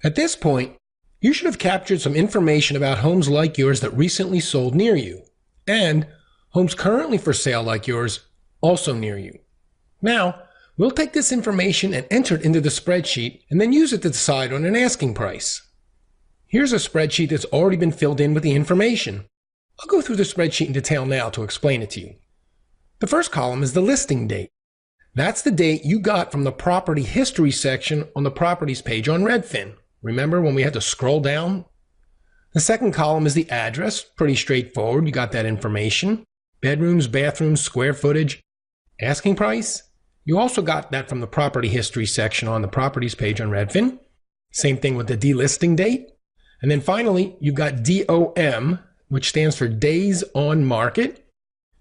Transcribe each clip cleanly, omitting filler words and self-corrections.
At this point, you should have captured some information about homes like yours that recently sold near you, and homes currently for sale like yours also near you. Now, we'll take this information and enter it into the spreadsheet and then use it to decide on an asking price. Here's a spreadsheet that's already been filled in with the information. I'll go through the spreadsheet in detail now to explain it to you. The first column is the listing date. That's the date you got from the property history section on the properties page on Redfin. Remember when we had to scroll down? The second column is the address. Pretty straightforward. You got that information. Bedrooms, bathrooms, square footage. Asking price? You also got that from the property history section on the properties page on Redfin. Same thing with the delisting date. And then finally, you've got DOM, which stands for days on market.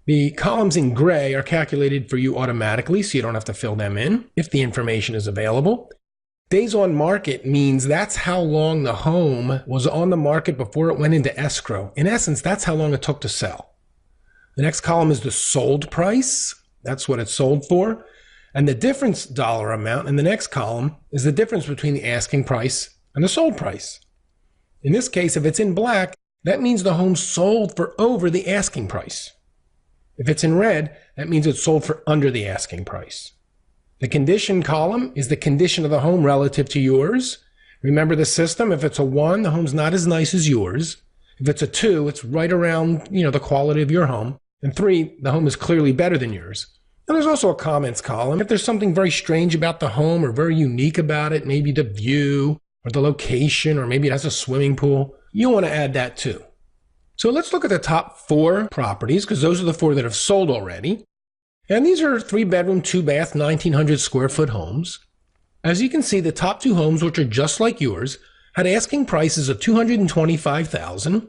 The columns in gray are calculated for you automatically, so you don't have to fill them in if the information is available. Days on market means that's how long the home was on the market before it went into escrow. In essence, that's how long it took to sell. The next column is the sold price. That's what it sold for. And the difference dollar amount in the next column is the difference between the asking price and the sold price. In this case, if it's in black, that means the home sold for over the asking price. If it's in red, that means it sold for under the asking price. The condition column is the condition of the home relative to yours. Remember the system. If it's a 1, the home's not as nice as yours. If it's a 2, it's right around, the quality of your home. And 3, the home is clearly better than yours. And there's also a comments column. If there's something very strange about the home or very unique about it, maybe the view or the location, or maybe it has a swimming pool, you'll want to add that too. So let's look at the top 4 properties, because those are the 4 that have sold already. And these are 3-bedroom, 2-bath, 1,900 square foot homes. As you can see, the top 2 homes, which are just like yours, had asking prices of $225,000.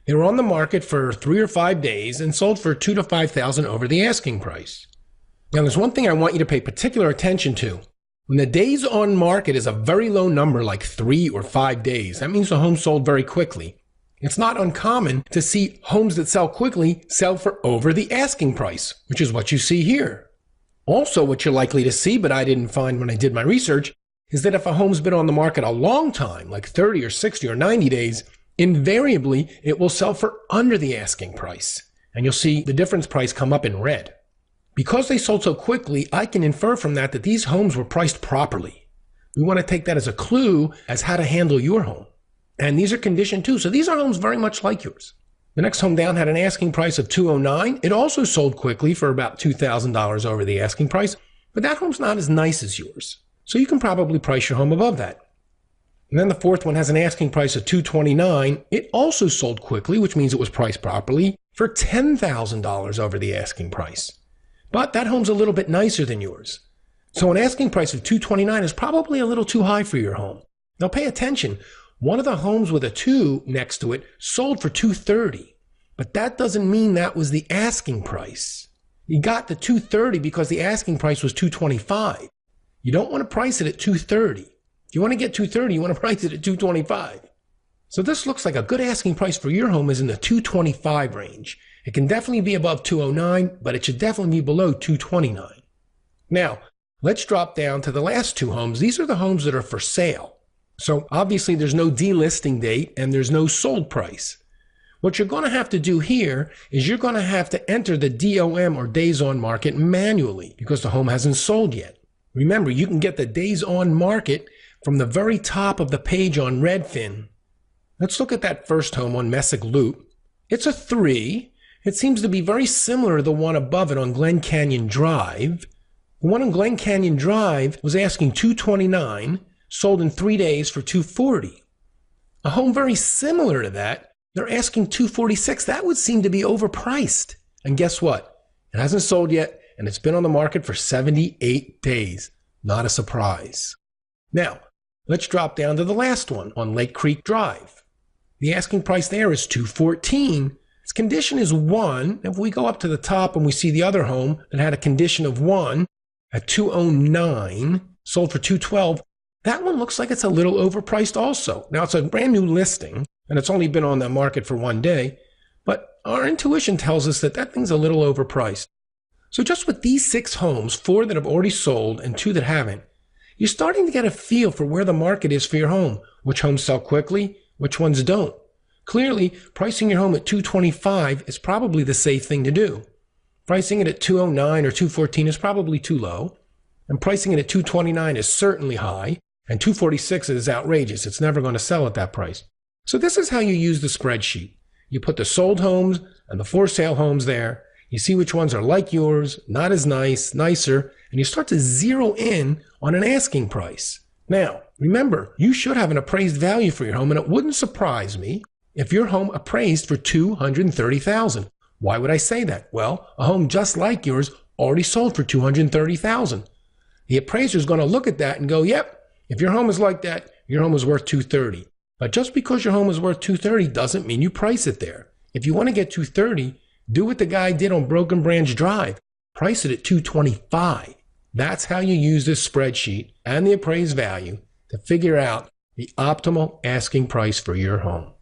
They were on the market for 3 or 5 days and sold for $2,000 to $5,000 over the asking price. Now, there's one thing I want you to pay particular attention to. When the days on market is a very low number, like 3 or 5 days, that means the home sold very quickly. It's not uncommon to see homes that sell quickly sell for over the asking price, which is what you see here. Also, what you're likely to see, but I didn't find when I did my research, is that if a home's been on the market a long time, like 30 or 60 or 90 days, invariably it will sell for under the asking price. And you'll see the difference price come up in red. Because they sold so quickly, I can infer from that that these homes were priced properly. We want to take that as a clue as how to handle your home. And these are conditioned too, so these are homes very much like yours. The next home down had an asking price of $209,000. It also sold quickly for about $2,000 over the asking price, but that home's not as nice as yours. So you can probably price your home above that. And then the fourth one has an asking price of $229,000. It also sold quickly, which means it was priced properly, for $10,000 over the asking price. But that home's a little bit nicer than yours. So an asking price of $229,000 is probably a little too high for your home. Now pay attention. One of the homes with a 2 next to it sold for $230,000, but that doesn't mean that was the asking price. You got the $230,000 because the asking price was $225,000. You don't want to price it at $230,000. If you want to get $230,000, you want to price it at $225,000. So this looks like a good asking price for your home is in the $225,000 range. It can definitely be above $209,000, but it should definitely be below $229,000. Now, let's drop down to the last 2 homes. These are the homes that are for sale. So obviously there's no delisting date and there's no sold price. What you're going to have to do here is you're going to have to enter the DOM or days on market manually because the home hasn't sold yet. Remember, you can get the days on market from the very top of the page on Redfin. Let's look at that first home on Messick Loop. It's a 3. It seems to be very similar to the one above it on Glen Canyon Drive. The one on Glen Canyon Drive was asking $229,000. Sold in 3 days for $240,000. A home very similar to that, they're asking $246,000. That would seem to be overpriced. And guess what? It hasn't sold yet, and it's been on the market for 78 days. Not a surprise. Now, let's drop down to the last one on Lake Creek Drive. The asking price there is $214,000. Its condition is 1. If we go up to the top and we see the other home that had a condition of 1 at $209,000, sold for $212,000, that one looks like it's a little overpriced also. Now, it's a brand new listing, and it's only been on the market for 1 day, but our intuition tells us that that thing's a little overpriced. So just with these 6 homes, 4 that have already sold and 2 that haven't, you're starting to get a feel for where the market is for your home, which homes sell quickly, which ones don't. Clearly, pricing your home at $225 is probably the safe thing to do. Pricing it at $209 or $214 is probably too low, and pricing it at $229 is certainly high, and $246 is outrageous. It's never going to sell at that price. So this is how you use the spreadsheet. You put the sold homes and the for sale homes there. You see which ones are like yours, not as nice, nicer, and you start to zero in on an asking price. Now, remember, you should have an appraised value for your home, and it wouldn't surprise me if your home appraised for $230,000. Why would I say that? Well, a home just like yours already sold for $230,000. The appraiser is going to look at that and go, yep, if your home is like that, your home is worth $230,000. But just because your home is worth $230,000 doesn't mean you price it there. If you want to get $230,000, do what the guy did on Broken Branch Drive. Price it at $225,000. That's how you use this spreadsheet and the appraised value to figure out the optimal asking price for your home.